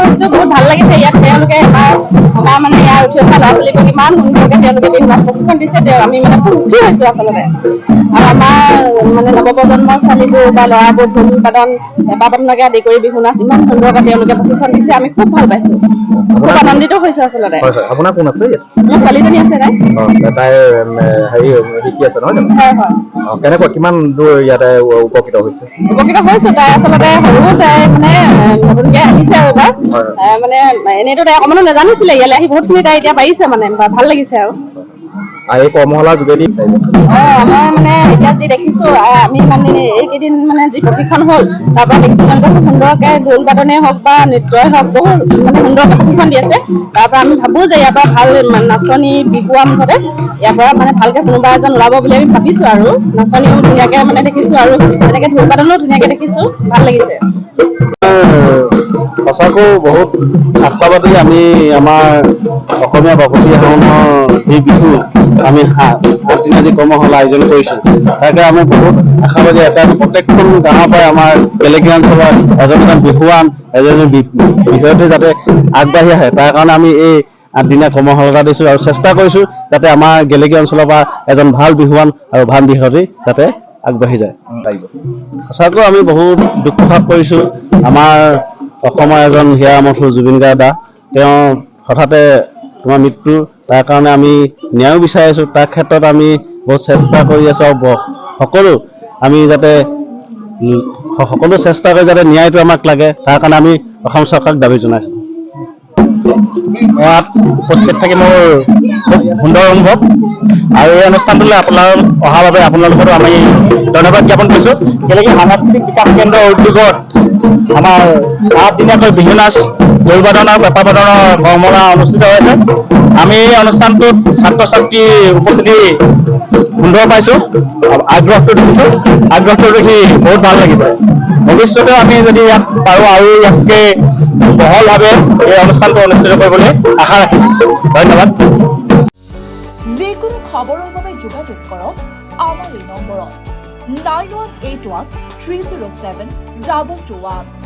হৈছোঁ, বহুত ভাল লাগিছে ইয়াত। তেওঁলোকে আমাৰ মানে ইয়াৰ উঠি অহা ল'ৰা ছোৱালীবোৰক ইমান সুন্দৰকৈ তেওঁলোকে বিহু নাচ প্ৰশিক্ষণ দিছে। আমি মানে খুব সুখী হৈছোঁ আচলতে। আৰু আমাৰ মানে নৱপ্ৰজন্মৰ ছোৱালীবোৰ বা ল'ৰাবোৰ ঢোল বাদন পেঁপা পটনকে আদি কৰি বিহু নাচ ইমান সুন্দৰকৈ তেওঁলোকে প্ৰশিক্ষণ দিছে, আমি খুব ভাল পাইছোঁ, খুব আনন্দিত হৈছোঁ আচলতে। হয় হয়, আপোনাৰ কোন আছে? মোৰ ছোৱালীজনী আছে। তাই হেৰি শিকি আছে নহয় জানো? হয় হয়। কেনেকুৱা কিমান দূৰ ইয়াতে উপকৃত হৈছে? উপকৃত হৈছোঁ। তাই আচলতে সৰু, তাই মানে নতুনকৈ আহিছে আৰু এবাৰ মানে এনেইতো তাই অকণমানো নাজানিছিলে, ইয়ালৈ আহি বহুতখিনি তাই এতিয়া পাৰিছে মানে, ভাল লাগিছে আৰু। এই কৰ্মশালাৰ যোগেদি মই মানে এতিয়া যি দেখিছোঁ, আমি মানে এইকেইদিন মানে যি প্ৰশিক্ষণ হ'ল, তাৰ পৰা দেখিছোঁ তেওঁলোকে খুব সুন্দৰকৈ ঢোল বাদনেই হওক বা নৃত্যই হওক বহুত মানে সুন্দৰকৈ প্ৰশিক্ষণ দি আছে। তাৰ পৰা আমি ভাবোঁ যে ইয়াৰ পৰা ভাল নাচনী বিহুৱা মুঠতে ইয়াৰ পৰা মানে ভালকৈ কোনোবা এজন ওলাব বুলি আমি ভাবিছোঁ আৰু। নাচনীও ধুনীয়াকৈ মানে দেখিছোঁ আৰু তেনেকৈ ঢোল বাদনো ধুনীয়াকৈ দেখিছোঁ, ভাল লাগিছে। সঁচাকৈ বহুত আশাবাদী আমি আমাৰ অসমীয়া বাপতি সাহোনৰ এই বিহু আমি 8 দিনীয়া যি কৰ্মশালা আয়োজন কৰিছোঁ, তাকে আমি বহুত আশাবাদী। এটা প্ৰত্যেকখন গাঁৱৰ পৰাই আমাৰ গেলেকী অঞ্চলৰ এজন বিহুৱান এজনী বিষয়তে যাতে আগবাঢ়ি আহে, তাৰ কাৰণে আমি এই 8 দিনীয়া কৰ্মশালা দিছোঁ আৰু চেষ্টা কৰিছোঁ যাতে আমাৰ গেলেকী অঞ্চলৰ পৰা এজন ভাল বিহুৱান আৰু ভাল বিষয়তে যাতে আগবাঢ়ি যায়। সঁচাকৈ আমি বহুত দুখ প্ৰকাশ কৰিছোঁ। আমাৰ অসমৰ এজন হিয়াৰ আমঠু জুবিন গাৰ্গ দা, তেওঁ হঠাতে তোমাৰ মৃত্যু, তাৰ কাৰণে আমি ন্যায়ো বিচাৰি আছোঁ। তাৰ ক্ষেত্ৰত আমি বহুত চেষ্টা কৰি আছোঁ আৰু সকলো আমি যাতে সকলো চেষ্টা কৰি যাতে ন্যায়টো আমাক লাগে, তাৰ কাৰণে আমি অসম চৰকাৰক দাবী জনাইছোঁ। ইয়াত উপস্থিত থাকি মোৰ খুব সুন্দৰ অনুভৱ আৰু এই অনুষ্ঠানটোলৈ অহাৰ বাবে আপোনালোকৰো আমি ধন্যবাদ জ্ঞাপন কৰিছোঁ। গেলেকী সাংস্কৃতিক বিকাশ কেন্দ্ৰৰ উদ্যোগত আমাৰ 8 দিনীয়াকৈ বিহু নাচ, ঢোল বাদন আৰু পেঁপা বাদনৰ কৰ্মশালা অনুষ্ঠিত হৈছে। আমি এই অনুষ্ঠানটোত ছাত্ৰ ছাত্ৰীৰ উপস্থিতি সুন্দৰ পাইছোঁ, আগ্ৰহটো দেখিছোঁ। আগ্ৰহটো দেখি বহুত ভাল লাগিছে। ভৱিষ্যতেও আমি যদি ইয়াত পাৰোঁ আৰু ইয়াতকৈ বহলভাৱে এই অনুষ্ঠানটো অনুষ্ঠিত কৰিবলৈ আশা ৰাখিছোঁ। ধন্যবাদ। যিকোনো খবৰৰ বাবে যোগাযোগ কৰক আমাৰ এই নম্বৰত 9181 307 2221।